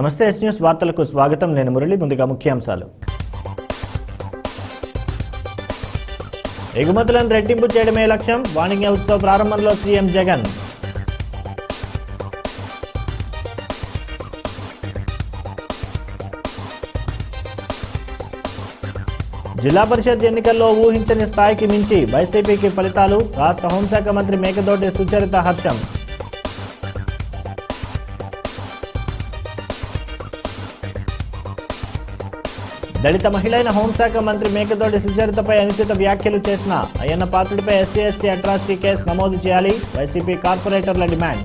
నమస్తే yes news వార్తలకు స్వాగతం. నేను మురళి. ముందుగా ముఖ్యాంశాలు. ఎగుమతులను రెట్టింపు చేయడమే లక్ష్యం. వాణిజ్య ఉత్సవ ప్రారంభంలో సీఎం జగన్. జిల్లా పరిషత్ ఎన్నికల్లో ఊహించని స్థాయికి మించి వైసీపీకి ఫలితాలు. రాష్ట్ర హోంశాఖ మంత్రి మేకతోటి సుచరిత హర్షం. దళిత మహిళైన హోంశాఖ మంత్రి మేకతోటి సుచరితపై అనుచిత వ్యాఖ్యలు చేసిన అయ్యన్న పాత్రుడిపై ఎస్సీ ఎస్టీ అట్రాసిటీ కేసు నమోదు చేయాలి. వైసీపీ కార్పొరేటర్ల డిమాండ్.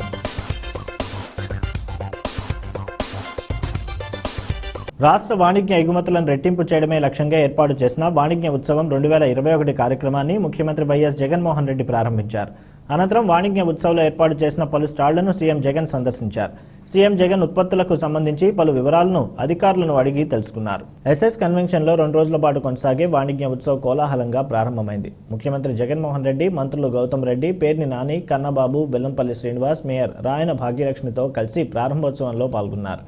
రాష్ట్ర వాణిజ్య ఎగుమతులను రెట్టింపు చేయడమే లక్ష్యంగా ఏర్పాటు చేసిన వాణిజ్య ఉత్సవం 2021 కార్యక్రమాన్ని ముఖ్యమంత్రి వైఎస్ జగన్మోహన్ రెడ్డి ప్రారంభించారు. అనంతరం వాణిజ్య ఉత్సవంలో ఏర్పాటు చేసిన పలు స్టాళ్లను సీఎం జగన్ సందర్శించారు. సీఎం జగన్ ఉత్పత్తులకు సంబంధించి పలు వివరాలను అధికారులను అడిగి తెలుసుకున్నారు. ఎస్ఎస్ కన్వెన్షన్లో 2 రోజుల పాటు కొనసాగే వాణిజ్య ఉత్సవ్ కోలాహలంగా ప్రారంభమైంది. ముఖ్యమంత్రి జగన్మోహన్ రెడ్డి, మంత్రులు గౌతమ్ రెడ్డి, పేర్ని నాని, కన్నబాబు, వెల్లంపల్లి శ్రీనివాస్, మేయర్ రాయన భాగ్యలక్ష్మితో కలిసి ప్రారంభోత్సవంలో పాల్గొన్నారు.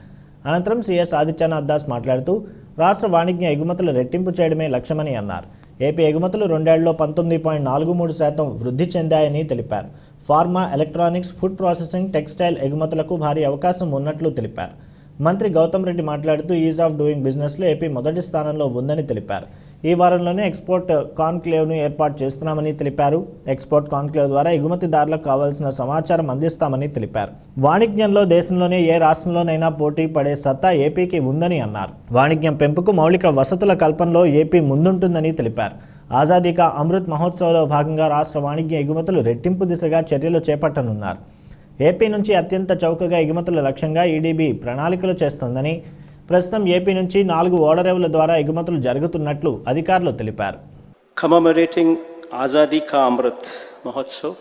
అనంతరం సీఎస్ ఆదిత్యనాథ్ దాస్ మాట్లాడుతూ రాష్ట్ర వాణిజ్య ఎగుమతులు రెట్టింపు చేయడమే లక్ష్యమని అన్నారు. ఏపీ ఎగుమతులు 2 ఏళ్లలో 19.43% వృద్ధి చెందాయని తెలిపారు. Pharma, electronics, food processing, textile ఎగుమతులకు భారీ అవకాశం ఉన్నట్లు తెలిపారు. మంత్రి గౌతమ్ రెడ్డి మాట్లాడుతూ ఈజ్ ఆఫ్ డూయింగ్ బిజినెస్లో ఏపీ మొదటి స్థానంలో ఉందని తెలిపారు. ఈ వారంలోనే ఎక్స్పోర్ట్ కాన్క్లేవ్ను ఏర్పాటు చేస్తున్నామని తెలిపారు. ఎక్స్పోర్ట్ కాన్క్లేవ్ ద్వారా ఎగుమతిదారులకు కావాల్సిన సమాచారం అందిస్తామని తెలిపారు. వాణిజ్యంలో దేశంలోనే ఏ రాష్ట్రంలోనైనా పోటీ పడే సత్తా ఏపీకి ఉందని అన్నారు. వాణిజ్యం పెంపుకు మౌలిక వసతుల కల్పనలో ఏపీ ముందుంటుందని తెలిపారు. ఆజాదీ కా అమృత్ మహోత్సవ్లో భాగంగా రాష్ట్ర వాణిజ్య ఎగుమతులు రెట్టింపు దిశగా చర్యలు చేపట్టనున్నారు. ఏపీ నుంచి అత్యంత చౌకగా ఎగుమతుల లక్ష్యంగా ఈడీబీ ప్రణాళికలు చేస్తోందని, ప్రస్తుతం ఏపీ నుంచి 4 ఓడరేవుల ద్వారా ఎగుమతులు జరుగుతున్నట్లు అధికారులు తెలిపారు. Commemorating Azadi Ka Amrit Mahotsav,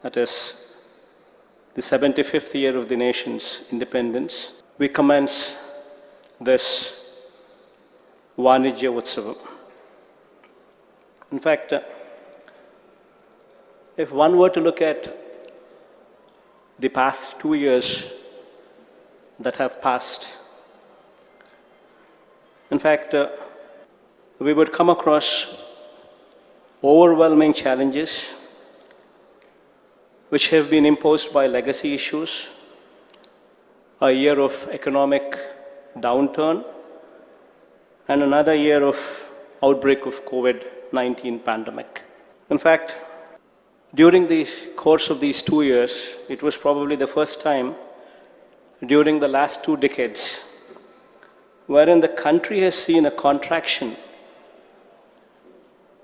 that is the 75th year of the nation's independence, we commence this Vanijya Utsavam. In fact, if one were to look at the past 2 years that have passed, in fact, we would come across overwhelming challenges which have been imposed by legacy issues, a year of economic downturn, and another year of outbreak of COVID-19 pandemic. In fact, during the course of these 2 years, it was probably the first time during the last 2 decades wherein the country has seen a contraction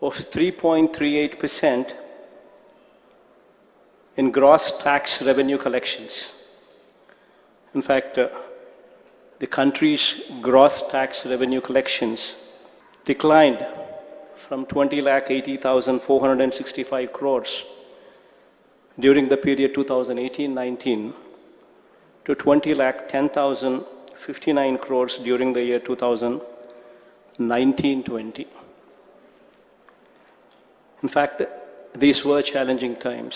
of 3.38% in gross tax revenue collections. In fact, the country's gross tax revenue collections declined from 20,80,465 crores during the period 2018-19 to 20,10,059 crores during the year 2019-20. In fact, these were challenging times.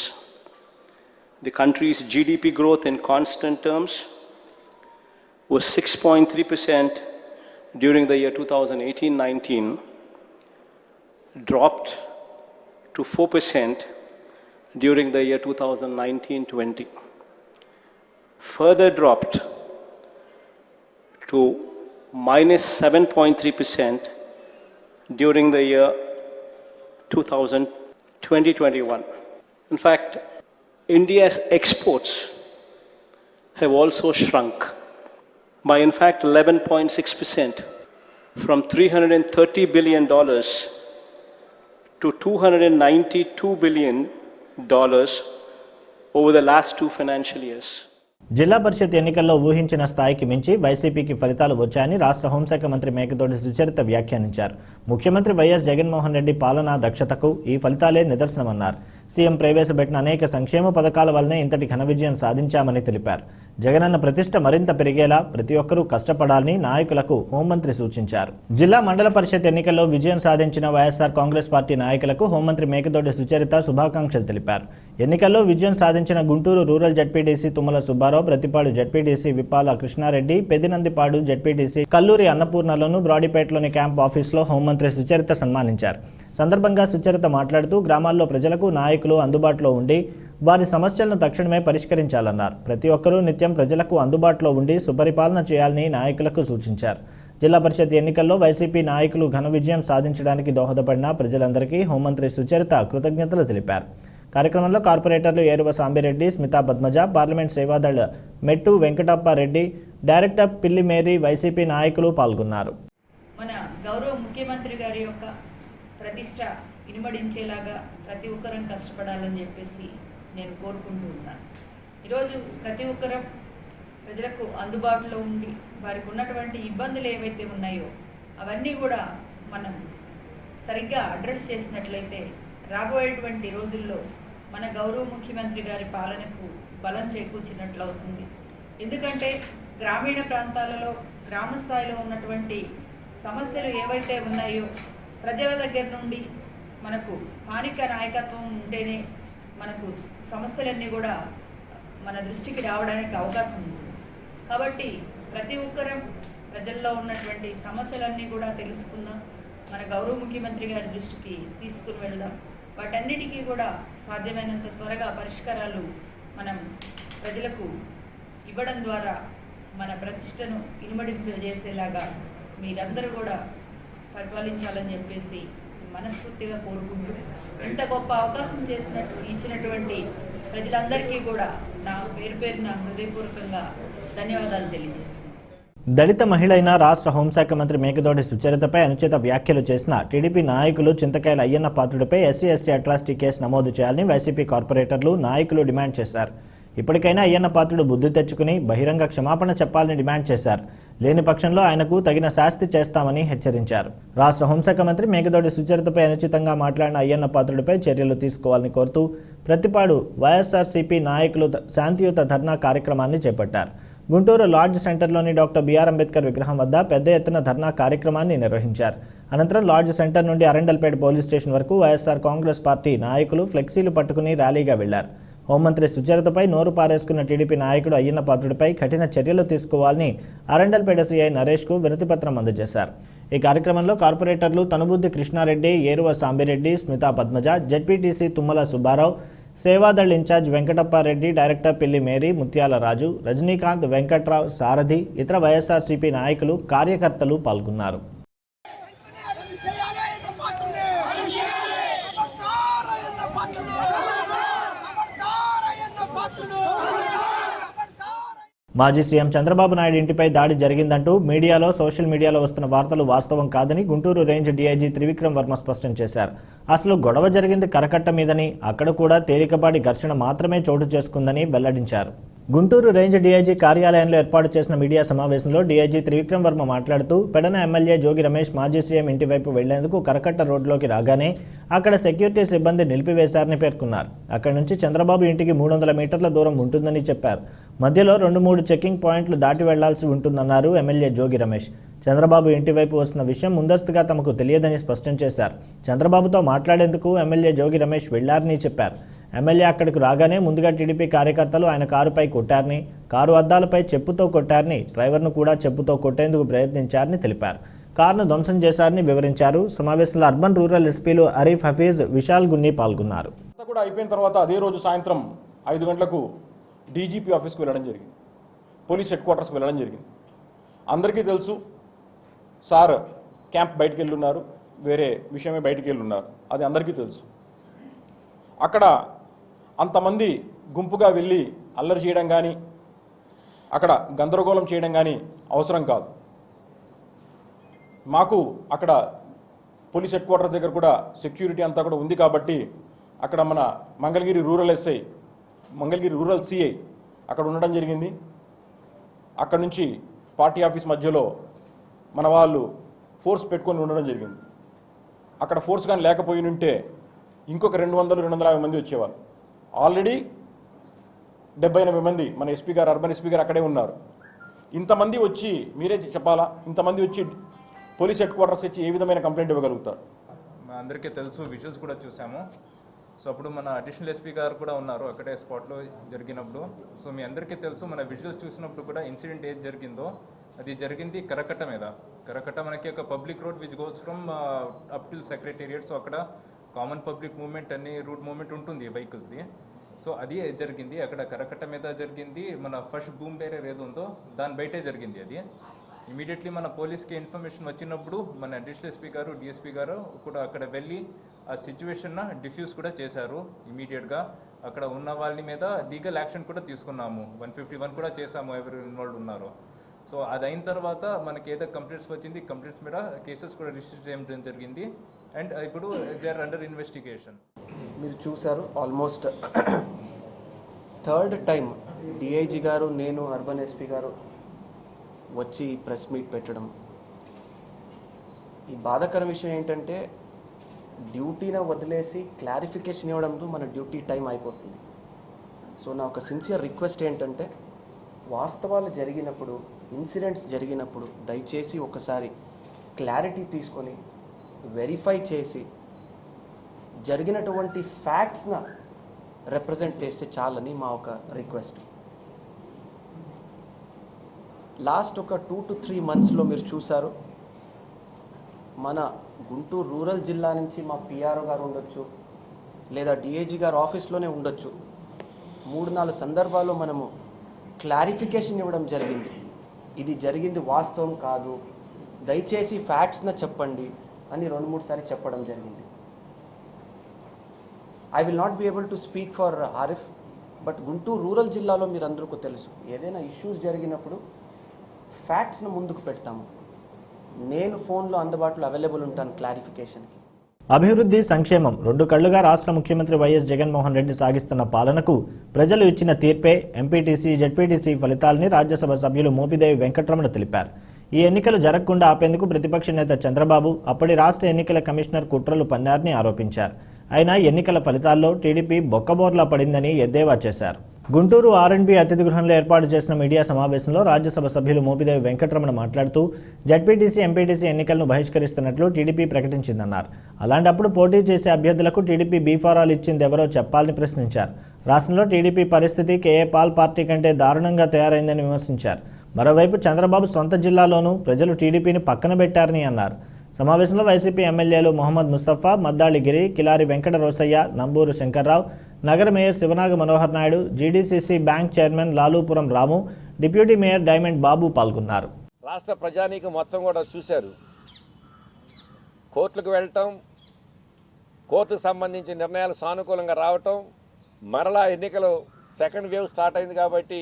The country's GDP growth in constant terms was 6.3% during the year 2018-19, dropped to 4% during the year 2019-20. Further dropped to minus 7.3% during the year 2020-21. In fact, India's exports have also shrunk by in fact 11.6% from $330 billion to $292 billion over the last 2 financial years. జిల్లా పరిషత్ ఎన్నికల్లో ఊహించిన స్థాయికి మించి వైసీపీకి ఫలితాలు వచ్చాయని రాష్ట్ర హోంశాఖ మంత్రి మేకతోటి సుచరిత వ్యాఖ్యానించారు. ముఖ్యమంత్రి వైఎస్ జగన్మోహన్ రెడ్డి పాలనా దక్షతకు ఈ ఫలితాలే నిదర్శనమన్నారు. సీఎం ప్రవేశపెట్టిన అనేక సంక్షేమ పథకాల వల్లనే ఇంతటి ఘన విజయం సాధించామని తెలిపారు. జగనన్న ప్రతిష్ట మరింత పెరిగేలా ప్రతి ఒక్కరూ కష్టపడాలని నాయకులకు హోంమంత్రి సూచించారు. జిల్లా మండల పరిషత్ ఎన్నికల్లో విజయం సాధించిన వైఎస్ఆర్ కాంగ్రెస్ పార్టీ నాయకులకు హోంమంత్రి మేకతోటి సుచరిత శుభాకాంక్షలు తెలిపారు. ఎన్నికల్లో విజయం సాధించిన Guntur rural ZPTC Tummala Subbarao, Prathipadu ZPTC Vippala Krishnareddy, Pedanandipadu ZPTC Kalluri అన్నపూర్ణలను బ్రాడీపేటలోని క్యాంప్ ఆఫీసులో హోంమంత్రి సుచరిత సన్మానించారు. సందర్భంగా సుచరిత మాట్లాడుతూ గ్రామాల్లో ప్రజలకు నాయకులు అందుబాటులో ఉండి వారి సమస్యలను తక్షణమే పరిష్కరించాలన్నారు. ప్రతి ఒక్కరూ నిత్యం ప్రజలకు అందుబాటులో ఉండి సుపరిపాలన చేయాలని నాయకులకు సూచించారు. జిల్లా పరిషత్ ఎన్నికల్లో వైసీపీ నాయకులు ఘన విజయం సాధించడానికి దోహదపడిన ప్రజలందరికీ హోంమంత్రి సుచరిత కృతజ్ఞతలు తెలిపారు. కార్యక్రమంలో కార్పొరేటర్లు ఏరువ సాంబిరెడ్డి, స్మితా పద్మజ, పార్లమెంట్ సేవాదళ మెట్టు Venkatappa Reddy, director Pilli Mary, YCP నాయకులు పాల్గొన్నారు. మన గౌరవ ముఖ్యమంత్రి గారి యొక్క ప్రతిష్ట ఇనుమడించేలాగా ప్రతి ఒక్కరం కష్టపడాలని చెప్పేసి నేను కోరుకుంటూ ఉన్నాను. ఈరోజు ప్రతి ఒక్కరం ప్రజలకు అందుబాటులో ఉండి వారికి ఉన్నటువంటి ఇబ్బందులు ఏవైతే ఉన్నాయో అవన్నీ కూడా మనం సరిగ్గా అడ్రస్ చేసినట్లయితే రాబోయేటువంటి రోజుల్లో మన గౌరవ ముఖ్యమంత్రి గారి పాలనకు బలం చేకూర్చినట్లు అవుతుంది. ఎందుకంటే గ్రామీణ ప్రాంతాలలో గ్రామ స్థాయిలో ఉన్నటువంటి సమస్యలు ఏవైతే ఉన్నాయో ప్రజల దగ్గర నుండి మనకు స్థానిక నాయకత్వం ఉంటేనే మనకు సమస్యలన్నీ కూడా మన దృష్టికి రావడానికి అవకాశం ఉంది. కాబట్టి ప్రతి ఒక్కరం ప్రజల్లో ఉన్నటువంటి సమస్యలన్నీ కూడా తెలుసుకుందాం, మన గౌరవ ముఖ్యమంత్రి గారి దృష్టికి తీసుకుని వెళ్దాం. వాటన్నిటికీ కూడా సాధ్యమైనంత త్వరగా పరిష్కారాలు మనం ప్రజలకు ఇవ్వడం ద్వారా మన ప్రతిష్టను ఇనుమడింపజేసేలాగా మీరందరూ కూడా పరిపాలించాలని చెప్పేసి మనస్ఫూర్తిగా కోరుకుంటూ ఇంత గొప్ప అవకాశం ఇచ్చినటువంటి ప్రజలందరికీ కూడా నా పేరున హృదయపూర్వకంగా ధన్యవాదాలు తెలియజేస్తున్నాను. దళిత మహిళ అయిన రాష్ట్ర హోంశాఖ మంత్రి మేకతోటి సుచరితపై అనుచిత వ్యాఖ్యలు చేసిన టీడీపీ నాయకులు చింతకాయల అయ్యన్న పాత్రుడిపై ఎస్సీ ఎస్టీ అట్రాసిటీ కేసు నమోదు చేయాలని వైసీపీ కార్పొరేటర్లు నాయకులు డిమాండ్ చేశారు. ఇప్పటికైనా అయ్యన్న పాత్రుడు బుద్ధి తెచ్చుకుని బహిరంగ క్షమాపణ చెప్పాలని డిమాండ్ చేశారు. లేని పక్షంలో ఆయనకు తగిన శాస్తి చేస్తామని హెచ్చరించారు. రాష్ట్ర హోంశాఖ మంత్రి మేకతోటి సుచరితపై అనుచితంగా మాట్లాడిన అయ్యన్న పాత్రుడిపై చర్యలు తీసుకోవాలని కోరుతూ ప్రతిపాడు వైఎస్ఆర్సీపీ నాయకులు శాంతియుత ధర్నా కార్యక్రమాన్ని చేపట్టారు. గుంటూరు లాడ్జ్ సెంటర్లోని డాక్టర్ బిఆర్ అంబేద్కర్ విగ్రహం వద్ద పెద్ద ఎత్తున ధర్నా కార్యక్రమాన్ని నిర్వహించారు. అనంతరం లాడ్జ్ సెంటర్ నుండి అరండల్పేట పోలీస్ స్టేషన్ వరకు వైఎస్ఆర్ కాంగ్రెస్ పార్టీ నాయకులు ఫ్లెక్సీలు పట్టుకుని ర్యాలీగా వెళ్లారు. హోంమంత్రి సుచరితపై నోరు పారేసుకున్న టీడీపీ నాయకుడు అయ్యన్న పాత్రుడిపై కఠిన చర్యలు తీసుకోవాలని అరండల్పేట సీఐ నరేష్కు వినతిపత్రం అందజేశారు. ఈ కార్యక్రమంలో కార్పొరేటర్లు Tanubuddi Krishnareddy, Eruva Sambireddy, Smitha Padmaja, ZPTC Tummala Subbarao, Sevadal incharge Venkatappareddy, director Pilli Mary, Mutyala Raju, Rajinikanth, Venkatrao, సారథి, ఇతర వైఎస్ఆర్సీపీ నాయకులు, కార్యకర్తలు పాల్గొన్నారు. మాజీ సీఎం చంద్రబాబు నాయుడు ఇంటిపై దాడి జరిగిందంటూ మీడియాలో, సోషల్ మీడియాలో వస్తున్న వార్తలు వాస్తవం కాదని గుంటూరు రేంజ్ డీఐజీ త్రివిక్రమ్ వర్మ స్పష్టం చేశారు. అసలు గొడవ జరిగింది కరకట్ట మీదని, అక్కడ కూడా తేలికపాటి ఘర్షణ మాత్రమే చోటు చేసుకుందని వెల్లడించారు. గుంటూరు రేంజ్ డీఐజీ కార్యాలయంలో ఏర్పాటు చేసిన మీడియా సమావేశంలో డీఐజీ త్రివిక్రమ్ వర్మ మాట్లాడుతూ పెడన ఎమ్మెల్యే జోగి రమేష్ మాజీ సీఎం ఇంటి వైపు వెళ్లేందుకు కరకట్ట రోడ్లోకి రాగానే అక్కడ సెక్యూరిటీ సిబ్బంది నిలిపివేశారని పేర్కొన్నారు. అక్కడి నుంచి చంద్రబాబు ఇంటికి 300 మీటర్ల దూరం ఉంటుందని చెప్పారు. మధ్యలో 2-3 చెకింగ్ పాయింట్లు దాటి వెళ్లాల్సి ఉంటుందన్నారు ఎమ్మెల్యే జోగి రమేష్. చంద్రబాబు ఇంటి వైపు వస్తున్న విషయం ముందస్తుగా తమకు తెలియదని స్పష్టం చేశారు. చంద్రబాబుతో మాట్లాడేందుకు ఎమ్మెల్యే జోగి రమేష్ వెళ్లారని చెప్పారు. ఎమ్మెల్యే అక్కడికి రాగానే ముందుగా టీడీపీ కార్యకర్తలు ఆయన కారుపై కొట్టారని, కారు అద్దాలపై చెప్పుతో కొట్టారని, డ్రైవర్ను కూడా చెప్పుతో కొట్టేందుకు ప్రయత్నించారని తెలిపారు. కారును ధ్వంసం చేశారని వివరించారు. సమావేశంలో అర్బన్ రూరల్ ఎస్పీలు అరీఫ్ హఫీజ్, విశాల్ గున్ని పాల్గొన్నారు. కూడా అయిపోయిన తర్వాత అదే రోజు సాయంత్రం 5 గంటలకు డీజీపీ ఆఫీస్కి వెళ్ళడం జరిగింది, పోలీస్ హెడ్ క్వార్టర్స్కి వెళ్ళడం జరిగింది. అందరికీ తెలుసు సార్ క్యాంప్ బయటికి వెళ్ళున్నారు, వేరే విషయమే బయటికి వెళ్ళున్నారు, అది అందరికీ తెలుసు. అక్కడ అంతమంది గుంపుగా వెళ్ళి అల్లరి చేయడం కానీ, అక్కడ గందరగోళం చేయడం కానీ అవసరం కాదు. మాకు అక్కడ పోలీస్ హెడ్ క్వార్టర్స్ దగ్గర కూడా సెక్యూరిటీ అంతా కూడా ఉంది కాబట్టి అక్కడ మన Mangalagiri rural SI, Mangalagiri rural CI అక్కడ ఉండడం జరిగింది. అక్కడ నుంచి పార్టీ ఆఫీస్ మధ్యలో మన వాళ్ళు ఫోర్స్ పెట్టుకొని ఉండడం జరిగింది. అక్కడ ఫోర్స్ కానీ లేకపోయి ఉంటే ఇంకొక 200-250 మంది వచ్చేవాళ్ళు. ఆల్రెడీ 70-80 మంది మన ఎస్పీ గారు, అర్బన్ ఎస్పీ గారు అక్కడే ఉన్నారు. ఇంతమంది వచ్చి మీరే చెప్పాలా, ఇంతమంది వచ్చి పోలీస్ హెడ్ క్వార్టర్స్కి వచ్చి ఏ విధమైన కంప్లైంట్ ఇవ్వగలుగుతారు? అందరికీ తెలుసు, విజువల్స్ కూడా చూసాము. సో అప్పుడు మన అడిషనల్ ఎస్పీ గారు కూడా ఉన్నారు అక్కడే స్పాట్లో జరిగినప్పుడు. సో మీ అందరికీ తెలుసు, మన విజువల్స్ చూసినప్పుడు కూడా ఇన్సిడెంట్ ఏది జరిగిందో అది జరిగింది కరకట్ట మీద. కరకట్ట మనకి ఒక public road which goes from up till secretariat. So అక్కడ కామన్ పబ్లిక్ మూవ్మెంట్ అన్ని రూట్ మూవ్మెంట్ ఉంటుంది వెహికల్స్ది. సో అది జరిగింది అక్కడ కరకట్ట మీద జరిగింది. మన ఫస్ట్ బూమ్ బేరియర్ ఏది ఉందో దాని బయటే జరిగింది అది. ఇమీడియట్లీ మన పోలీస్కి ఇన్ఫర్మేషన్ వచ్చినప్పుడు మన అడిషనల్ ఎస్పీ గారు, డిఎస్పీ గారు కూడా అక్కడ వెళ్ళి ఆ సిచ్యువేషన్ డిఫ్యూజ్ కూడా చేశారు ఇమీడియట్గా. అక్కడ ఉన్న వాళ్ళ మీద లీగల్ యాక్షన్ కూడా తీసుకున్నాము, 151 కూడా చేసాము ఎవరు ఇన్వాల్వ్ ఉన్నారు. సో అది అయిన తర్వాత మనకి ఏదో కంప్లైంట్స్ వచ్చింది, కంప్లైంట్స్ మీద కేసెస్ కూడా రిజిస్టర్ చేయడం జరిగింది. అండ్ ఇప్పుడు దే ఆర్ అండర్ ఇన్వెస్టిగేషన్. మీరు చూసారు ఆల్మోస్ట్ థర్డ్ టైం డిఐజీ గారు, నేను, అర్బన్ ఎస్పీ గారు వచ్చి ప్రెస్ మీట్ పెట్టడం. ఈ బాధాకర విషయం ఏంటంటే డ్యూటీని వదిలేసి క్లారిఫికేషన్ ఇవ్వడంతో మన డ్యూటీ టైం అయిపోతుంది. సో నా ఒక సిన్సియర్ రిక్వెస్ట్ ఏంటంటే వాస్తవాలు జరిగినప్పుడు, ఇన్సిడెంట్స్ జరిగినప్పుడు దయచేసి ఒకసారి క్లారిటీ తీసుకొని వెరిఫై చేసి జరిగినటువంటి ఫ్యాక్ట్స్ని రిప్రజెంట్ చేస్తే చాలని మా ఒక రిక్వెస్ట్. లాస్ట్ ఒక 2 to 3 monthsలో మీరు చూసారు, మన గుంటూరు రూరల్ జిల్లా నుంచి మా పిఆర్ఓ గారు ఉండొచ్చు, లేదా డిఐజీ గారు ఆఫీస్లోనే ఉండొచ్చు, 3-4 సందర్భాల్లో మనము క్లారిఫికేషన్ ఇవ్వడం జరిగింది. ఇది జరిగింది వాస్తవం కాదు, దయచేసి ఫ్యాక్ట్స్ని చెప్పండి అని 2-3 సార్లు చెప్పడం జరిగింది. I will not be able to speak for Arif, but Guntur rural జిల్లాలో మీరు అందరికీ తెలుసు, ఏదైనా ఇష్యూస్ జరిగినప్పుడు ఫ్యాక్ట్స్ను ముందుకు పెడతాము. నేను ఫోన్లో అందుబాటులో అవైలబుల్ ఉంటాను క్లారిఫికేషన్కి. అభివృద్ధి, సంక్షేమం రెండు కళ్లుగా రాష్ట్ర ముఖ్యమంత్రి వైఎస్ జగన్మోహన్ రెడ్డి సాగిస్తున్న పాలనకు ప్రజలు ఇచ్చిన తీర్పే ఎంపీటీసీ, జెడ్పీటీసీ ఫలితాలని రాజ్యసభ సభ్యులు మోపిదేవి వెంకటరమణ తెలిపారు. ఈ ఎన్నికలు జరగకుండా ఆపేందుకు ప్రతిపక్ష నేత చంద్రబాబు అప్పటి రాష్ట్ర ఎన్నికల కమిషనర్ కుట్రలు పన్నారని ఆరోపించారు. అయినా ఎన్నికల ఫలితాల్లో టీడీపీ బొక్కబోర్లా పడిందని ఎద్దేవా చేశారు. గుంటూరు ఆర్ఎండ్బి అతిథి గృహంలో ఏర్పాటు చేసిన మీడియా సమావేశంలో రాజ్యసభ సభ్యులు మోపిదేవి వెంకటరమణ మాట్లాడుతూ జెడ్పీటీసీ, ఎంపీటీసీ ఎన్నికలను బహిష్కరిస్తున్నట్లు టీడీపీ ప్రకటించిందన్నారు. అలాంటప్పుడు పోటీ చేసే అభ్యర్థులకు టీడీపీ బీఫారాలు ఇచ్చింది ఎవరో చెప్పాలని ప్రశ్నించారు. రాష్ట్రంలో టీడీపీ పరిస్థితి కేఏ పాల్ పార్టీ కంటే దారుణంగా తయారైందని విమర్శించారు. మరోవైపు చంద్రబాబు సొంత జిల్లాలోనూ ప్రజలు టీడీపీని పక్కన పెట్టారని అన్నారు. సమావేశంలో వైసీపీ ఎమ్మెల్యేలు మొహమ్మద్ ముస్తఫా, మద్దాళి గిరి, కిలారి వెంకట రోసయ్య, నంబూరు శంకర్రావు, నగర mayor Sivanaga Manohar Naidu, GDCC bank chairman Lalupuram Ramu, deputy mayor Diamond Babu పాల్గొన్నారు. రాష్ట్ర ప్రజానీకం మొత్తం కూడా చూశారు. కోర్టులకు వెళ్ళటం, కోర్టుకు సంబంధించిన నిర్ణయాలు సానుకూలంగా రావటం, మరలా ఎన్నికలు సెకండ్ వేవ్ స్టార్ట్ అయింది కాబట్టి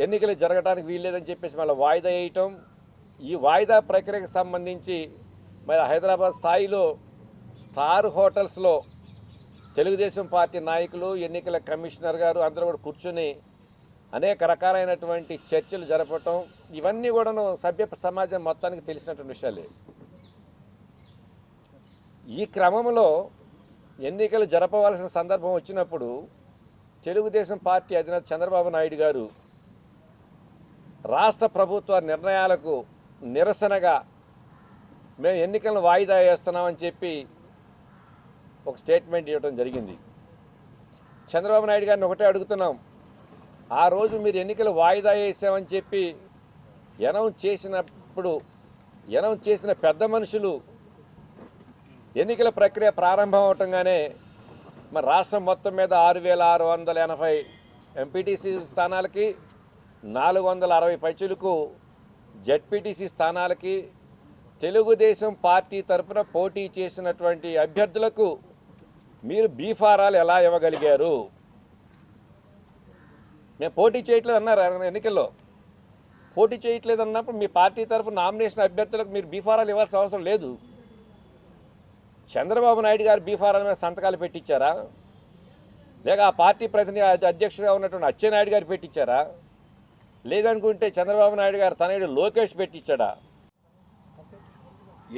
ఎన్నికలు జరగడానికి వీల్లేదని చెప్పేసి మళ్ళీ వాయిదా వేయటం. ఈ వాయిదా ప్రక్రియకు సంబంధించి మరి హైదరాబాద్ స్థాయిలో స్టార్ హోటల్స్లో తెలుగుదేశం పార్టీ నాయకులు, ఎన్నికల కమిషనర్ గారు అందరూ కూడా కూర్చొని అనేక రకాలైనటువంటి చర్చలు జరపటం, ఇవన్నీ కూడాను సభ్య సమాజం మొత్తానికి తెలిసినటువంటి విషయాలే. ఈ క్రమంలో ఎన్నికలు జరపవలసిన సందర్భం వచ్చినప్పుడు తెలుగుదేశం పార్టీ అధినేత చంద్రబాబు నాయుడు గారు రాష్ట్ర ప్రభుత్వ నిర్ణయాలకు నిరసనగా మేము ఎన్నికలను వాయిదా వేస్తున్నామని చెప్పి ఒక స్టేట్మెంట్ ఇవ్వడం జరిగింది. చంద్రబాబు నాయుడు గారిని ఒకటే అడుగుతున్నాం, ఆ రోజు మీరు ఎన్నికలు వాయిదా వేసామని చెప్పి అనౌన్స్ చేసిన పెద్ద మనుషులు ఎన్నికల ప్రక్రియ ప్రారంభం అవటంగానే మరి రాష్ట్రం మొత్తం మీద 6,680 ఎంపీటీసీ స్థానాలకి, 460 పైచులకు జెడ్పీటీసీ స్థానాలకి తెలుగుదేశం పార్టీ తరఫున పోటీ చేసినటువంటి అభ్యర్థులకు మీరు బీఫారాలు ఎలా ఇవ్వగలిగారు? మేము పోటీ చేయట్లేదు అన్నారు. ఎన్నికల్లో పోటీ చేయట్లేదు అన్నప్పుడు మీ పార్టీ తరఫున నామినేషన్ అభ్యర్థులకు మీరు బీఫారాలు ఇవ్వాల్సిన అవసరం లేదు. చంద్రబాబు నాయుడు గారు బీఫారాల మీద సంతకాలు పెట్టించారా? లేక ఆ పార్టీ ప్రతినిధి అధ్యక్షుడిగా ఉన్నటువంటి అచ్చెన్నాయుడు గారు పెట్టించారా? లేదనుకుంటే చంద్రబాబు నాయుడు గారు తనయుడు లోకేష్ పెట్టించాడా?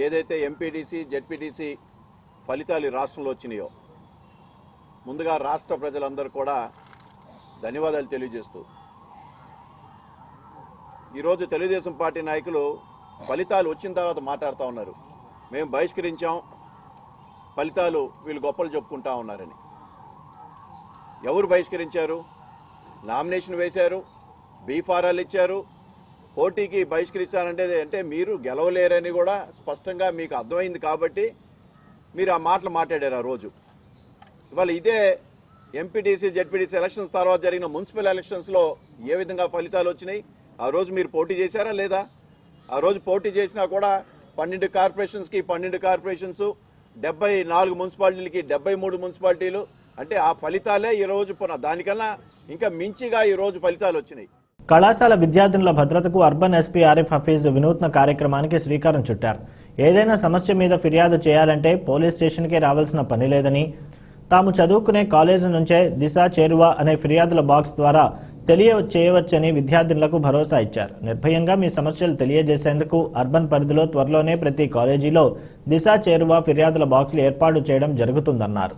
ఏదైతే ఎంపీటీసీ, జెడ్పీటీసీ ఫలితాలు రాష్ట్రంలో వచ్చినాయో ముందుగా రాష్ట్ర ప్రజలందరూ కూడా ధన్యవాదాలు తెలియజేస్తూ, ఈరోజు తెలుగుదేశం పార్టీ నాయకులు ఫలితాలు వచ్చిన తర్వాత మాట్లాడుతూ ఉన్నారు. మేము బహిష్కరించాం, ఫలితాలు వీళ్ళు గొప్పలు చెప్పుకుంటా ఉన్నారని. ఎవరు బహిష్కరించారు? నామినేషన్ వేశారు, బీఫారాలు ఇచ్చారు, పోటీకి బహిష్కరిస్తానంటే మీరు గెలవలేరని కూడా స్పష్టంగా మీకు అర్థమైంది కాబట్టి మీరు ఆ మాటలు మాట్లాడారు ఆ రోజు. ఇవాళ ఇదే ఎంపీటీసీ జెడ్పీటీసీ ఎలక్షన్స్ తర్వాత జరిగిన మున్సిపల్ ఎలక్షన్స్లో ఏ విధంగా ఫలితాలు వచ్చినాయి? ఆ రోజు మీరు పోటీ చేశారా లేదా? ఆ రోజు పోటీ చేసినా కూడా 12 కార్పొరేషన్స్కి 12 కార్పొరేషన్స్, 74 మున్సిపాలిటీలకి 73 మున్సిపాలిటీలు. అంటే ఆ ఫలితాలే ఈరోజు దానికన్నా ఇంకా మించిగా ఈరోజు ఫలితాలు వచ్చినాయి. కళాశాల విద్యార్థినుల భద్రతకు అర్బన్ ఎస్పీ ఆరిఫ్ హఫీజ్ వినూత్న కార్యక్రమానికి శ్రీకారం చుట్టారు. ఏదైనా సమస్య మీద ఫిర్యాదు చేయాలంటే పోలీస్ స్టేషన్కే రావాల్సిన పని లేదని, తాము చదువుకునే కాలేజీ నుంచే దిశ చేరువ అనే ఫిర్యాదుల బాక్స్ ద్వారా చేయవచ్చని విద్యార్థినులకు భరోసా ఇచ్చారు. నిర్భయంగా మీ సమస్యలు తెలియజేసేందుకు అర్బన్ పరిధిలో త్వరలోనే ప్రతి కాలేజీలో దిశ చేరువ ఫిర్యాదుల బాక్సులు ఏర్పాటు చేయడం జరుగుతుందన్నారు.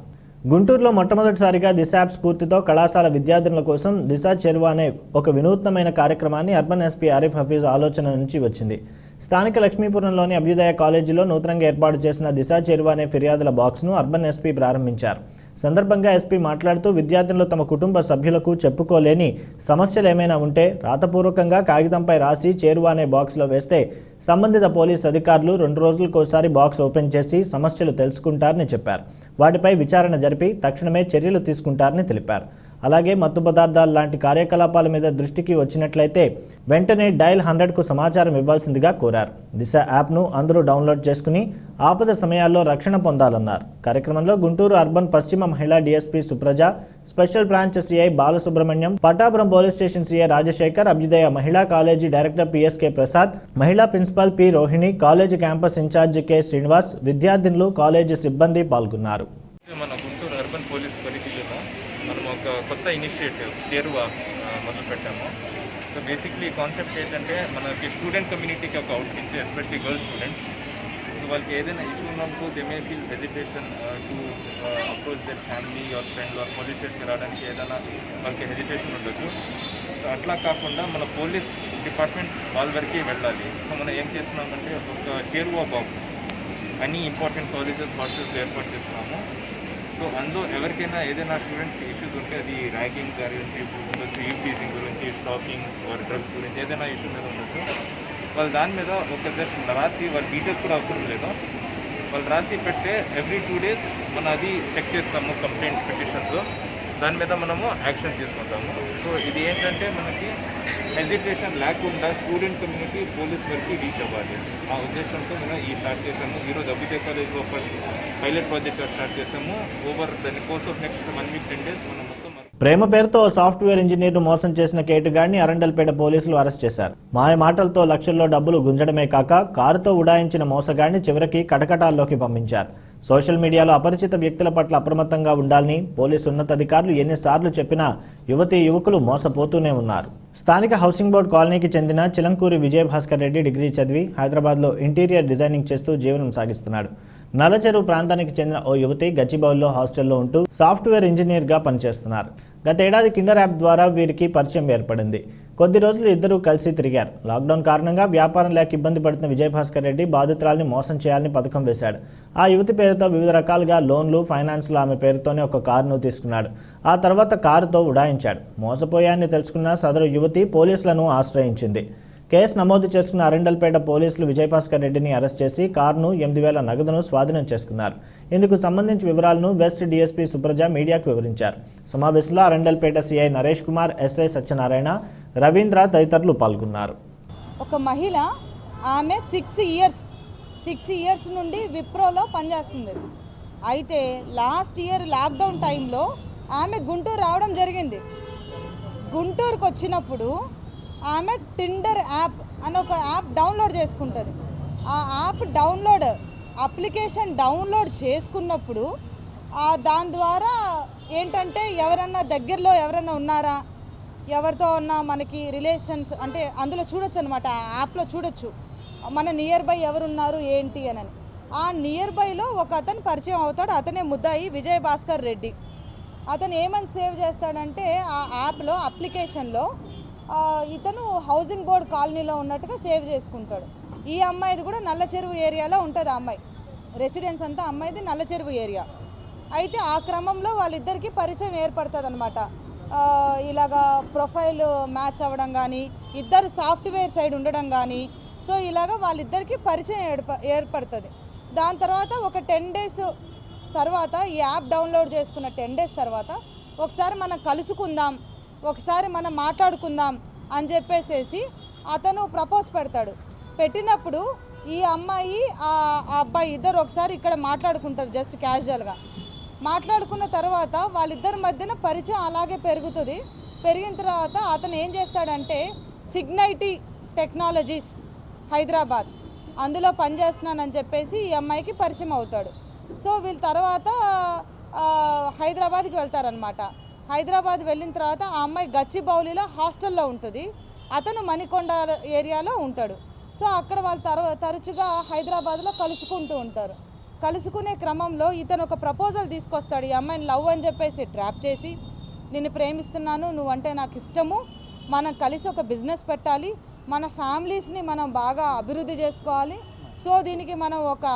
గుంటూరులో మొట్టమొదటిసారిగా దిశ యాప్ స్ఫూర్తితో కళాశాల విద్యార్థినుల కోసం దిశ చేరువ అనే ఒక వినూత్నమైన కార్యక్రమాన్ని అర్బన్ ఎస్పీ ఆరిఫ్ హఫీజ్ ఆలోచన నుంచి వచ్చింది. స్థానిక లక్ష్మీపురంలోని అభ్యుదయ కాలేజీలో నూతనంగా ఏర్పాటు చేసిన దిశ చేరువ అనే ఫిర్యాదుల బాక్స్ను అర్బన్ ఎస్పీ ప్రారంభించారు. సందర్భంగా ఎస్పీ మాట్లాడుతూ విద్యార్థులు తమ కుటుంబ సభ్యులకు చెప్పుకోలేని సమస్యలు ఏమైనా ఉంటే రాతపూర్వకంగా కాగితంపై రాసి చేరువ అనే బాక్స్లో వేస్తే సంబంధిత పోలీసు అధికారులు 2 రోజులకోసారి బాక్స్ ఓపెన్ చేసి సమస్యలు తెలుసుకుంటారని చెప్పారు. వాటిపై విచారణ జరిపి తక్షణమే చర్యలు తీసుకుంటారని తెలిపారు. అలాగే మత్తు పదార్థాలు లాంటి కార్యకలాపాల మీద దృష్టికి వచ్చినట్లయితే వెంటనే డయల్ 100కు సమాచారం ఇవ్వాల్సిందిగా కోరారు. దిశ యాప్ను అందరూ డౌన్లోడ్ చేసుకుని ఆపద సమయాల్లో రక్షణ పొందాలన్నారు. కార్యక్రమంలో గుంటూరు అర్బన్ పశ్చిమ మహిళా DSP Supraja, special branch CI Balasubramanyam, Patapuram police station CI Rajasekhar, Abhyudaya Mahila college director PSK Prasad, మహిళా principal P Rohini, college campus incharge K Srinivas, విద్యార్థినులు, కాలేజీ సిబ్బంది పాల్గొన్నారు. మన గుంటూరు అర్బన్ పోలీస్ పరిధిలో మనం ఒక కొత్త ఇనిషియేటివ్ చేరువ మొదలు పెట్టాము. సో బేసిక్లీ కాన్సెప్ట్ ఏంటంటే మనకి స్టూడెంట్ కమ్యూనిటీకి ఒక outreach, especially girls students. So వాళ్ళకి ఏదైనా ఇష్యూ ఉన్నప్పుడు they may feel hesitation to approach their family or friend or police స్టేషన్కి రావడానికి ఏదైనా వాళ్ళకి హెజిటేషన్ ఉండొచ్చు. సో అట్లా కాకుండా మన పోలీస్ డిపార్ట్మెంట్ వాళ్ళ వరకే వెళ్ళాలి. సో మనం ఏం చేస్తున్నామంటే ఒక చేరువ బాక్స్ అన్ని ఇంపార్టెంట్ కాలేజెస్ హాస్టల్స్ ఏర్పాటు చేస్తున్నాము. సో అందులో ఎవరికైనా ఏదైనా స్టూడెంట్స్ ఇష్యూస్ ఉంటే అది ర్యాగింగ్ గురించి ఉండొచ్చు, యూపీసింగ్ గురించి, స్టాకింగ్ ఆర్ డ్రగ్స్ గురించి ఏదైనా ఇష్యూ మీద ఉండొచ్చు. వాళ్ళు దాని మీద ఒక రాత్రి వాళ్ళ డీటెయిల్స్ కూడా అవసరం లేదు, వాళ్ళు రాత్రి పెట్టే ఎవ్రీ 2 days మనం అది చెక్ చేస్తాము కంప్లైంట్స్, పిటిషన్స్. దాని మీద మనము యాక్షన్ తీసుకుంటాము. సో ఇది ఏంటంటే మనకి హెజిటేషన్ లేకుండా స్టూడెంట్ కమ్యూనిటీ పోలీస్ వరకు రీచ్ అవ్వాలి. ఆ ఉద్దేశంతో మనం ఈ స్టార్ట్ చేసాము. ఈరోజు అభ్యుదయ కాలేజ్లో ఫస్ట్ పైలట్ ప్రాజెక్ట్ స్టార్ట్ చేసాము. ఓవర్ దాని course of next 1 week 10 days మనం మొత్తం ప్రేమ పేరుతో సాఫ్ట్వేర్ ఇంజనీర్ను మోసం చేసిన కేటుగాడిని అరండల్పేట పోలీసులు అరెస్ట్ చేశారు. మాయ మాటలతో లక్షల్లో డబ్బులు గుంజడమే కాక కారుతో ఉడాయించిన మోసగాడిని చివరికి కటకటాల్లోకి పంపించారు. సోషల్ మీడియాలో అపరిచిత వ్యక్తుల పట్ల అప్రమత్తంగా ఉండాలని పోలీసు ఉన్నతాధికారులు ఎన్నిసార్లు చెప్పినా యువకులు మోసపోతూనే ఉన్నారు. స్థానిక హౌసింగ్ బోర్డు కాలనీకి చెందిన చిలంకూరి విజయభాస్కర్ రెడ్డి డిగ్రీ చదివి హైదరాబాద్లో ఇంటీరియర్ డిజైనింగ్ చేస్తూ జీవనం సాగిస్తున్నాడు. నల్లచెరువు ప్రాంతానికి చెందిన ఓ యువతి గచ్చిబౌలిలో హాస్టల్లో ఉంటూ సాఫ్ట్వేర్ ఇంజనీర్గా పనిచేస్తున్నారు. గతేడాది కిండర్ యాప్ ద్వారా వీరికి పరిచయం ఏర్పడింది. కొద్ది రోజులు ఇద్దరూ కలిసి తిరిగారు. లాక్డౌన్ కారణంగా వ్యాపారం లేక ఇబ్బంది పడుతున్న విజయభాస్కర్ రెడ్డి బాధితురాల్ని మోసం చేయాలని పథకం వేశాడు. ఆ యువతి పేరుతో వివిధ రకాలుగా లోన్లు, ఫైనాన్స్లో ఆమె పేరుతోనే ఒక కారును తీసుకున్నాడు. ఆ తర్వాత కారుతో ఉడాయించాడు. మోసపోయాన్ని తెలుసుకున్న సదరు యువతి పోలీసులను ఆశ్రయించింది. కేసు నమోదు చేసుకున్న అరండల్పేట పోలీసులు విజయభాస్కర్ రెడ్డిని అరెస్ట్ చేసి కారును 8,000 నగదును స్వాధీనం చేసుకున్నారు. ఇందుకు సంబంధించిన వివరాలను వెస్ట్ డీఎస్పీ సుప్రజ మీడియాకు వివరించారు. సమావేశంలో అరండల్పేట సిఐ నరేష్ కుమార్, ఎస్ఐ సత్యనారాయణ, రవీంద్ర తదితరులు పాల్గొన్నారు. ఒక మహిళ, ఆమె 6 ఇయర్స్ నుండి విప్రోలో పనిచేస్తుంది. అయితే లాస్ట్ ఇయర్ లాక్డౌన్ టైంలో ఆమె గుంటూరు రావడం జరిగింది. గుంటూరుకు వచ్చినప్పుడు ఆమె టిండర్ యాప్ అని ఒక యాప్ డౌన్లోడ్ చేసుకుంటుంది. ఆ యాప్ అప్లికేషన్ డౌన్లోడ్ చేసుకున్నప్పుడు దాని ద్వారా ఏంటంటే ఎవరన్నా దగ్గరలో ఎవరన్నా ఉన్నారా, ఎవరితో ఉన్నా మనకి రిలేషన్స్ అంటే అందులో చూడొచ్చు అనమాట. ఆ యాప్లో చూడొచ్చు మన నియర్ బై ఎవరున్నారు ఏంటి అని. ఆ నియర్ బైలో ఒక అతను పరిచయం అవుతాడు. అతనే ముద్దాయి విజయభాస్కర్ రెడ్డి. అతను ఏమని సేవ్ చేస్తాడంటే ఆ యాప్లో అప్లికేషన్లో ఇతను హౌసింగ్ బోర్డ్ కాలనీలో ఉన్నట్టుగా సేవ్ చేసుకుంటాడు. ఈ అమ్మాయిది కూడా నల్లచెరువు ఏరియాలో ఉంటుంది. ఆ అమ్మాయి రెసిడెన్స్ అంతా అమ్మాయిది నల్లచెరువు ఏరియా. అయితే ఆ క్రమంలో వాళ్ళిద్దరికీ పరిచయం ఏర్పడుతుంది అనమాట. ఇలాగా ప్రొఫైల్ మ్యాచ్ అవ్వడం కానీ, ఇద్దరు సాఫ్ట్వేర్ సైడ్ ఉండడం కానీ, సో ఇలాగ వాళ్ళిద్దరికీ పరిచయం ఏర్పడుతుంది. దాని తర్వాత ఒక 10 డేస్ తర్వాత ఈ యాప్ డౌన్లోడ్ చేసుకున్న 10 డేస్ తర్వాత ఒకసారి మనం కలుసుకుందాం, ఒకసారి మనం మాట్లాడుకుందాం అని చెప్పేసేసి అతను ప్రపోజ్ పెడతాడు. పెట్టినప్పుడు ఈ అమ్మాయి ఆ అబ్బాయి ఇద్దరు ఒకసారి ఇక్కడ మాట్లాడుకుంటారు జస్ట్ క్యాజువల్గా. మాట్లాడుకున్న తర్వాత వాళ్ళిద్దరి మధ్యన పరిచయం అలాగే పెరుగుతుంది. పెరిగిన తర్వాత అతను ఏం చేస్తాడంటే సిగ్నైటీ టెక్నాలజీస్ హైదరాబాద్ అందులో పనిచేస్తున్నానని చెప్పేసి ఈ అమ్మాయికి పరిచయం అవుతాడు. సో వీళ్ళ తర్వాత హైదరాబాద్కి వెళ్తారనమాట. హైదరాబాద్ వెళ్ళిన తర్వాత ఆ అమ్మాయి గచ్చిబౌలిలో హాస్టల్లో ఉంటుంది, అతను మణికొండ ఏరియాలో ఉంటాడు. సో అక్కడ వాళ్ళు తరచుగా హైదరాబాద్లో కలుసుకుంటూ ఉంటారు. కలుసుకునే క్రమంలో ఇతను ఒక ప్రపోజల్ తీసుకొస్తాడు. ఈ అమ్మాయిని లవ్ అని చెప్పేసి ట్రాప్ చేసి, నిన్ను ప్రేమిస్తున్నాను, నువ్వంటే నాకు ఇష్టము, మనం కలిసి ఒక బిజినెస్ పెట్టాలి, మన ఫ్యామిలీస్ని మనం బాగా అభివృద్ధి చేసుకోవాలి, సో దీనికి మనం ఒక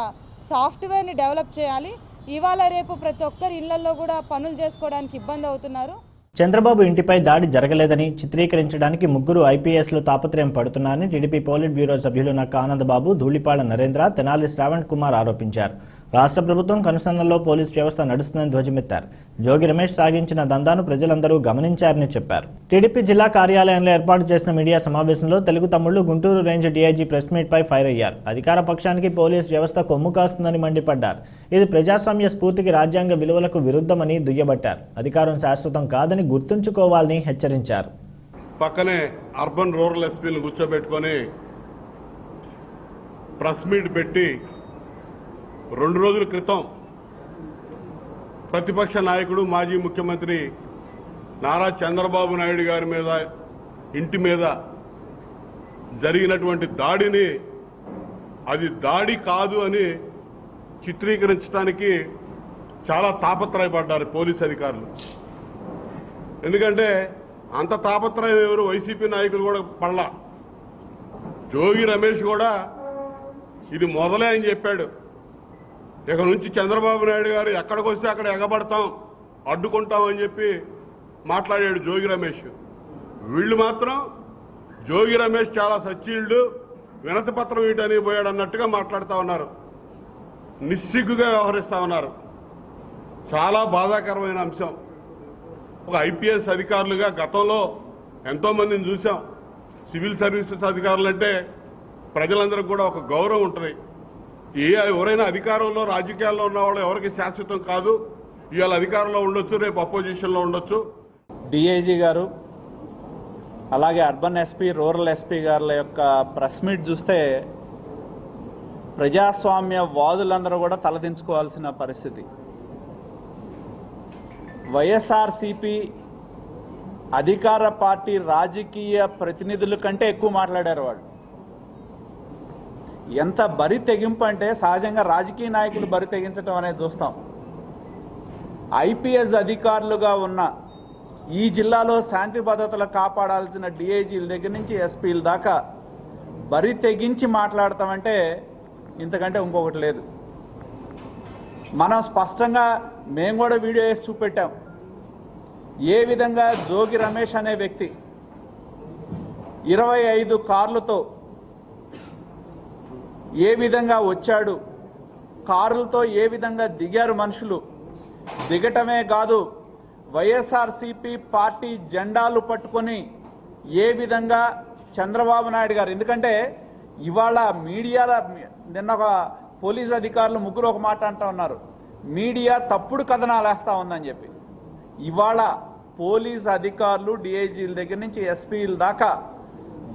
సాఫ్ట్వేర్ని డెవలప్ చేయాలి, ఇవాళ రేపు ప్రతి ఒక్కరి ఇళ్లలో కూడా పనులు చేసుకోవడానికి ఇబ్బంది అవుతున్నారు. చంద్రబాబు ఇంటిపై దాడి జరగలేదని చిత్రీకరించడానికి ముగ్గురు ఐపీఎస్లు తాపత్రయం పడుతున్నారని టీడీపీ పోలిట్ బ్యూరో సభ్యులు నక్క ఆనందబాబు, ధూళిపాళ నరేంద్ర, తెనాలి శ్రావణ్ కుమార్ ఆరోపించారు. రాష్ట్ర ప్రభుత్వం కనుసన్నల్లో పోలీస్ వ్యవస్థ నడుస్తుందని ధ్వజమెత్తారు. జోగి రమేష్ సాగించిన దందాను ప్రజలందరూ గమనించారని చెప్పారు. టీడీపీ జిల్లా కార్యాలయంలో ఏర్పాటు చేసిన మీడియా సమావేశంలో తెలుగు తమ్ముళ్లు Guntur range DIG press meet పై ఫైర్ అయ్యారు. అధికార పక్షానికి పోలీస్ వ్యవస్థ కొమ్ము కాస్తుందని మండిపడ్డారు. ఇది ప్రజాస్వామ్య స్ఫూర్తికి, రాజ్యాంగ విలువలకు విరుద్ధమని దుయ్యబట్టారు. అధికారం శాశ్వతం కాదని గుర్తుంచుకోవాలని హెచ్చరించారు. పక్కనే అర్బన్ రూరల్ ఎస్పీలను కూర్చోబెట్టుకొని ప్రెస్ మీట్ పెట్టి 2 రోజుల క్రితం ప్రతిపక్ష నాయకుడు మాజీ ముఖ్యమంత్రి నారా చంద్రబాబు నాయుడు గారి మీద ఇంటి మీద జరిగినటువంటి దాడిని అది దాడి కాదు అని చిత్రీకరించడానికి చాలా తాపత్రయపడ్డారు పోలీస్ అధికారులు. ఎందుకంటే అంత తాపత్రయం ఎవరు వైసీపీ నాయకులు కూడా పడలా. జోగి రమేష్ కూడా ఇది మొదలే అని చెప్పాడు. ఇక నుంచి చంద్రబాబు నాయుడు గారు ఎక్కడికి వస్తే అక్కడ ఎగబడతాం, అడ్డుకుంటాం అని చెప్పి మాట్లాడాడు జోగి రమేష్. వీళ్ళు మాత్రం జోగి రమేష్ చాలా సచ్చీల్డ్, వినతి పత్రం వీటని పోయాడు అన్నట్టుగా మాట్లాడుతూ ఉన్నారు, నిస్సిగ్గుగా వ్యవహరిస్తూ ఉన్నారు. చాలా బాధాకరమైన అంశం. ఒక ఐపీఎస్ అధికారులుగా గతంలో ఎంతోమందిని చూసాం. సివిల్ సర్వీసెస్ అధికారులు అంటే ప్రజలందరికీ కూడా ఒక గౌరవం ఉంటుంది. ఎవరైనా అధికారంలో రాజకీయాల్లో ఉన్న వాళ్ళు ఎవరికి శాశ్వతం కాదు. ఇవాళ అధికారంలో ఉండొచ్చు, రేపు అపోజిషన్లో ఉండొచ్చు. డిఐజీ గారు అలాగే అర్బన్ ఎస్పీ, రూరల్ ఎస్పీ గారుల యొక్క ప్రెస్ మీట్ చూస్తే ప్రజాస్వామ్య వాదులందరూ కూడా తలదించుకోవాల్సిన పరిస్థితి. వైఎస్ఆర్సీపీ అధికార పార్టీ రాజకీయ ప్రతినిధుల కంటే ఎక్కువ మాట్లాడారు వాళ్ళు. ఎంత బరి తెగింపు అంటే సహజంగా రాజకీయ నాయకులు బరి తెగించడం అనేది చూస్తాం. ఐపీఎస్ అధికారులుగా ఉన్న ఈ జిల్లాలో శాంతి భద్రతలు కాపాడాల్సిన డిఐజీల దగ్గర నుంచి ఎస్పీల దాకా బరి తెగించి మాట్లాడతామంటే ఇంతకంటే ఇంకొకటి లేదు. మనం స్పష్టంగా మేము కూడా వీడియో వేసి చూపెట్టాం. ఏ విధంగా జోగి రమేష్ అనే వ్యక్తి 25 కార్లతో ఏ విధంగా వచ్చాడు, కారులతో ఏ విధంగా దిగారు మనుషులు, దిగటమే కాదు వైఎస్ఆర్సీపీ పార్టీ జెండాలు పట్టుకొని ఏ విధంగా చంద్రబాబు నాయుడు గారు, ఎందుకంటే ఇవాళ మీడియాలో నిన్న ఒక పోలీస్ అధికారులు ముగ్గురు ఒక మాట అంటూ ఉన్నారు, మీడియా తప్పుడు కథనాలు వేస్తూ ఉందని చెప్పి. ఇవాళ పోలీస్ అధికారులు డిఐజీల దగ్గర నుంచి ఎస్పీల దాకా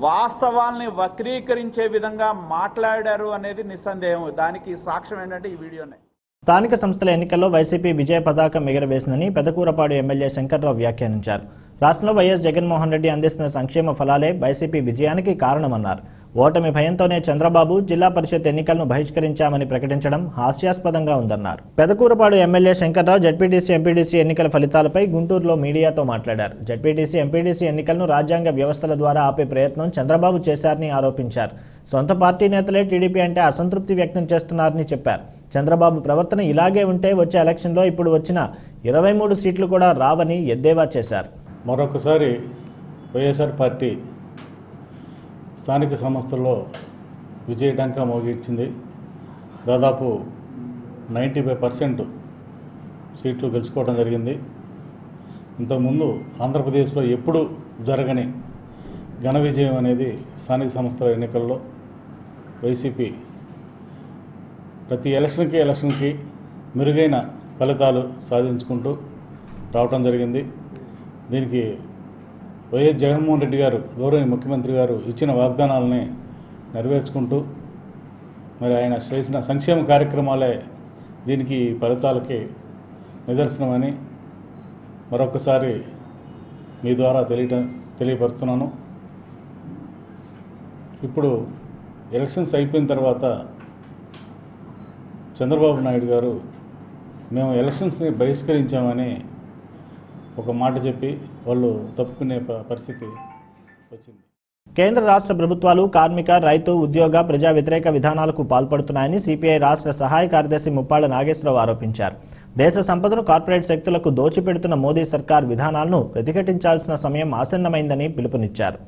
వాస్తవాల్ని వక్రీకరించే విధంగా మాట్లాడారు అనేది నిస్సందేహం. దానికి సాక్ష్యం ఏంటంటే ఈ వీడియోనే. స్థానిక సంస్థల ఎన్నికల్లో వైసీపీ విజయ పతాకం ఎగురవేసిందని పెదకూరపాడు ఎమ్మెల్యే శంకర్రావు వ్యాఖ్యానించారు. రాష్ట్రంలో వైఎస్ జగన్మోహన్ రెడ్డి అందిస్తున్న సంక్షేమ ఫలాలే వైసీపీ విజయానికి కారణమన్నారు. ఓటమి భయంతోనే చంద్రబాబు జిల్లా పరిషత్ ఎన్నికలను బహిష్కరించామని ప్రకటించడం హాస్యాస్పదంగా ఉందన్నారు. Pedakurapadu MLA Shankarrao ZPTC, MPTC ఎన్నికల ఫలితాలపై గుంటూరులో మీడియాతో మాట్లాడారు. జడ్పీటీసీ, ఎంపీటీసీ ఎన్నికలను రాజ్యాంగ వ్యవస్థల ద్వారా ఆపే ప్రయత్నం చంద్రబాబు చేశారని ఆరోపించారు. సొంత పార్టీ నేతలే టీడీపీ అంటే అసంతృప్తి వ్యక్తం చేస్తున్నారని చెప్పారు. చంద్రబాబు ప్రవర్తన ఇలాగే ఉంటే వచ్చే ఎలక్షన్లో ఇప్పుడు వచ్చిన 23 సీట్లు కూడా రావని ఎద్దేవా చేశారు. మరొకసారి వైఎస్ఆర్ పార్టీ స్థానిక సంస్థల్లో విజయడంకా మోగించింది. దాదాపు 95% సీట్లు గెలుచుకోవడం జరిగింది. ఇంతకుముందు ఆంధ్రప్రదేశ్లో ఎప్పుడు జరగని ఘన విజయం అనేది స్థానిక సంస్థల ఎన్నికల్లో వైసీపీ ప్రతి ఎలక్షన్కి మెరుగైన ఫలితాలు సాధించుకుంటూ రావటం జరిగింది. దీనికి వైఎస్ జగన్మోహన్ రెడ్డి గారు గౌరవ ముఖ్యమంత్రి గారు ఇచ్చిన వాగ్దానాలని నెరవేర్చుకుంటూ మరి ఆయన చేసిన సంక్షేమ కార్యక్రమాలే దీనికి ఫలితాలకి నిదర్శనమని మరొకసారి మీ ద్వారా తెలియపరుస్తున్నాను. ఇప్పుడు ఎలక్షన్స్ అయిపోయిన తర్వాత చంద్రబాబు నాయుడు గారు మేము ఎలక్షన్స్ని బహిష్కరించామని ఒక మాట చెప్పి వాళ్ళు తప్పుకునే పరిస్థితి వచ్చింది. కేంద్ర రాష్ట్ర ప్రభుత్వాలు కార్మిక, రైతు, ఉద్యోగ, ప్రజా వ్యతిరేక విధానాలకు పాల్పడుతున్నాయని సిపిఐ రాష్ట్ర సహాయ కార్యదర్శి ముప్పాళ్ల నాగేశ్వరరావు ఆరోపించారు. దేశ సంపదను కార్పొరేట్ శక్తులకు దోచిపెడుతున్న మోదీ సర్కార్ విధానాలను ప్రతిఘటించాల్సిన సమయం ఆసన్నమైందని పిలుపునిచ్చారు.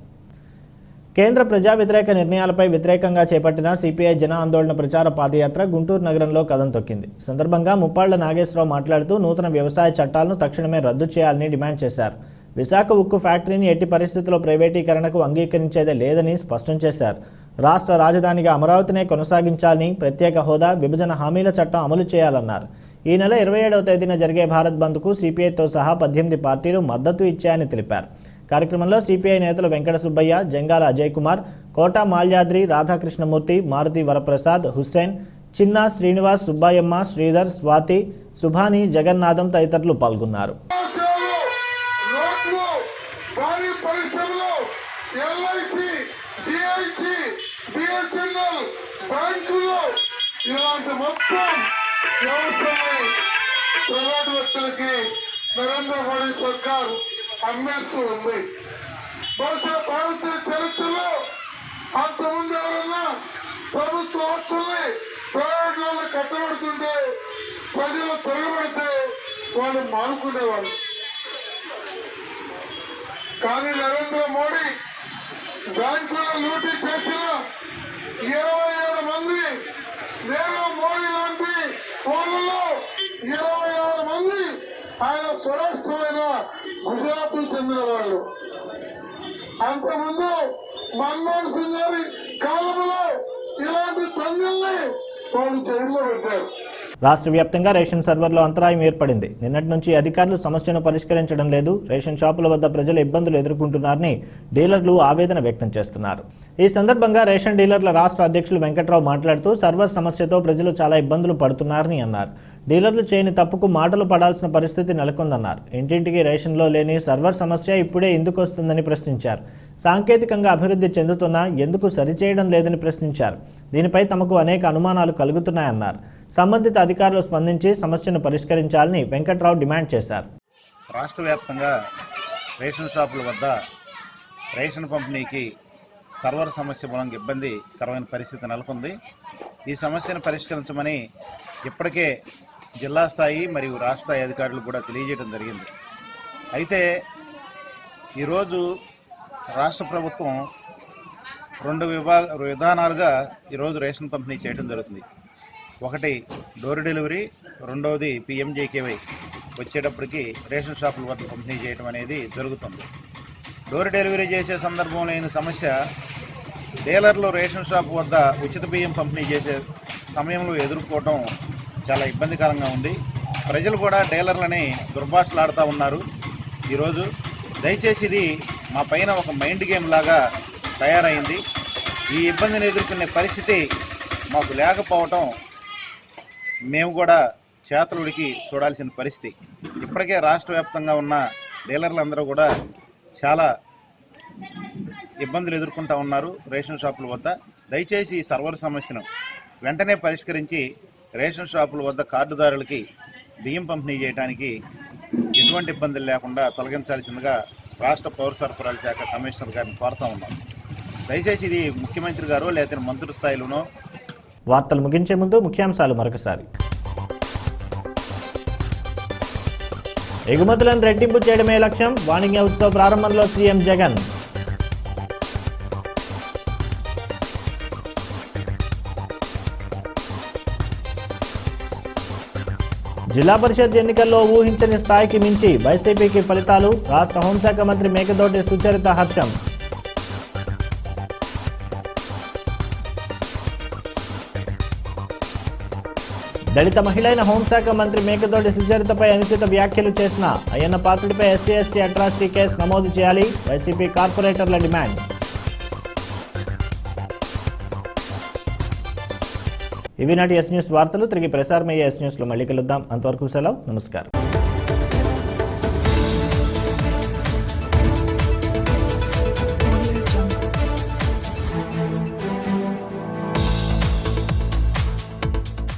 కేంద్ర ప్రజా వ్యతిరేక నిర్ణయాలపై వ్యతిరేకంగా చేపట్టిన సిపిఐ జన ఆందోళన ప్రచార పాదయాత్ర గుంటూరు నగరంలో కదం తొక్కింది. ఈ సందర్భంగా ముప్పాళ్ల నాగేశ్వరరావు మాట్లాడుతూ నూతన వ్యవసాయ చట్టాలను తక్షణమే రద్దు చేయాలని డిమాండ్ చేశారు. విశాఖ ఉక్కు ఫ్యాక్టరీని ఎట్టి పరిస్థితుల్లో ప్రైవేటీకరణకు అంగీకరించేదే లేదని స్పష్టం చేశారు. రాష్ట్ర రాజధానిగా అమరావతినే కొనసాగించాలని, ప్రత్యేక హోదా, విభజన హామీల చట్టం అమలు చేయాలన్నారు. ఈ నెల 27వ తేదీన జరిగే భారత్ బంద్కు సిపిఐతో సహా 18 పార్టీలు మద్దతు ఇచ్చాయని తెలిపారు. కార్యక్రమంలో సిపిఐ నేతలు వెంకట సుబ్బయ్య, జంగాల అజయ్ కుమార్, కోటా మాల్యాద్రి, రాధాకృష్ణమూర్తి, మారుతి వరప్రసాద్, హుస్సేన్, చిన్న, శ్రీనివాస్, సుబ్బాయమ్మ, శ్రీధర్, స్వాతి, సుభాని, జగన్నాథం తదితరులు పాల్గొన్నారు. నరేంద్ర మోడీ సర్కార్ అమ్మేస్తూ ఉంది. బహుశా భారతీయ చరిత్రలో అంతకుముందు ఎవరన్నా ప్రభుత్వ ఆస్తుల్ని ప్రైవేట్ వాళ్ళు కట్టబడుతుంటే ప్రజలు తిరగబడితే వాళ్ళు మానుకునేవాళ్ళు. కానీ నరేంద్ర మోడీ బ్యాంకులో లూటీ చేసిన 27 మంది, నేను మోడీ లాంటి వాళ్ళలో 26 మంది ఆయన స్వరాష్ట్రమైన గుజరాత్ చెందిన వాళ్ళు. అంతకుముందు మన్మోహన్ సింగ్ గారి కాలంలో ఇలాంటి తండ్రుల్ని వాళ్ళు జైల్లో పెట్టారు. రాష్ట్ర వ్యాప్తంగా రేషన్ సర్వర్లో అంతరాయం ఏర్పడింది. నిన్నటి నుంచి అధికారులు సమస్యను పరిష్కరించడం లేదు. రేషన్ షాపుల వద్ద ప్రజలు ఇబ్బందులు ఎదుర్కొంటున్నారని డీలర్లు ఆవేదన వ్యక్తం చేస్తున్నారు. ఈ సందర్భంగా రేషన్ డీలర్ల రాష్ట్ర అధ్యక్షులు వెంకట్రావు మాట్లాడుతూ సర్వర్ సమస్యతో ప్రజలు చాలా ఇబ్బందులు పడుతున్నారని అన్నారు. డీలర్లు చేయని తప్పుకు మాటలు పడాల్సిన పరిస్థితి నెలకొందన్నారు. ఇంటింటికి రేషన్లో లేని సర్వర్ సమస్య ఇప్పుడే ఎందుకు వస్తుందని ప్రశ్నించారు. సాంకేతికంగా అభివృద్ధి చెందుతున్నా ఎందుకు సరిచేయడం లేదని ప్రశ్నించారు. దీనిపై తమకు అనేక అనుమానాలు కలుగుతున్నాయన్నారు. సంబంధిత అధికారులు స్పందించి సమస్యను పరిష్కరించాలని వెంకట్రావు డిమాండ్ చేశారు. రాష్ట్ర వ్యాప్తంగా రేషన్ షాపుల వద్ద రేషన్ పంపిణీకి సర్వర్ సమస్య మూలంగా ఇబ్బందికరమైన పరిస్థితి నెలకొంది. ఈ సమస్యను పరిష్కరించమని ఇప్పటికే జిల్లా స్థాయి మరియు రాష్ట్ర స్థాయి అధికారులు కూడా తెలియజేయడం జరిగింది. అయితే ఈరోజు రాష్ట్ర ప్రభుత్వం 2 విధానాలుగా ఈరోజు రేషన్ పంపిణీ చేయడం జరుగుతుంది. ఒకటి డోర్ డెలివరీ, రెండవది PMJKY వచ్చేటప్పటికి రేషన్ షాపుల వద్ద పంపిణీ చేయడం అనేది జరుగుతుంది. డోర్ డెలివరీ చేసే సందర్భంలో లేని సమస్య డీలర్లు రేషన్ షాప్ వద్ద ఉచిత బియ్యం పంపిణీ చేసే సమయంలో ఎదుర్కోవడం చాలా ఇబ్బందికరంగా ఉంది. ప్రజలు కూడా డీలర్లని దుర్భాషలాడుతూ ఉన్నారు. ఈరోజు దయచేసి ఇది మా పైన ఒక మైండ్ గేమ్ లాగా తయారైంది. ఈ ఇబ్బందిని ఎదుర్కొనే పరిస్థితి మాకు లేకపోవటం మేము కూడా చేతలుడికి చూడాల్సిన పరిస్థితి. ఇప్పటికే రాష్ట్ర వ్యాప్తంగా ఉన్న డీలర్లందరూ కూడా చాలా ఇబ్బందులు ఎదుర్కొంటూ ఉన్నారు రేషన్ షాపుల వద్ద. దయచేసి ఈ సర్వర్ సమస్యను వెంటనే పరిష్కరించి రేషన్ షాపుల వద్ద కార్డుదారులకి బియ్యం పంపిణీ చేయడానికి ఎటువంటి ఇబ్బందులు లేకుండా తొలగించాల్సిందిగా రాష్ట్ర పౌర సరఫరాల శాఖ కమిషనర్ గారిని కోరుతా ఉన్నాం. దయచేసి ఇది ముఖ్యమంత్రి గారు లేదా మంత్రి స్థాయిలోనో వార్తలు ముగించే ముందు ముఖ్యాంశాలు మరొకసారి. ఎగుమతులను రెట్టింపు చేయడమే లక్ష్యం, వాణిజ్య ఉత్సవ ప్రారంభంలో సీఎం జగన్. జిల్లా పరిషత్ ఎన్నికల్లో ఊహించని స్థాయికి మించి వైసీపీకి ఫలితాలు, రాష్ట్ర హోంశాఖ మంత్రి మేకతోటి సుచరిత హర్షం. దళిత మహిళైన హోంశాఖ మంత్రి మేకతోటి సుచరితపై అనుచిత వ్యాఖ్యలు చేసిన అయ్యన్న పాత్రుడిపై ఎస్సీ ఎస్టీ అట్రాసిటీ కేసు నమోదు చేయాలి, వైసీపీ కార్పొరేటర్ల డిమాండ్. ఇవి నాటి ఎస్ న్యూస్ వార్తలు. తిరిగి ప్రసారమయ్యే ఎస్ న్యూస్లో మళ్ళీ కలుద్దాం. అంతవరకు సెలవు, నమస్కారం.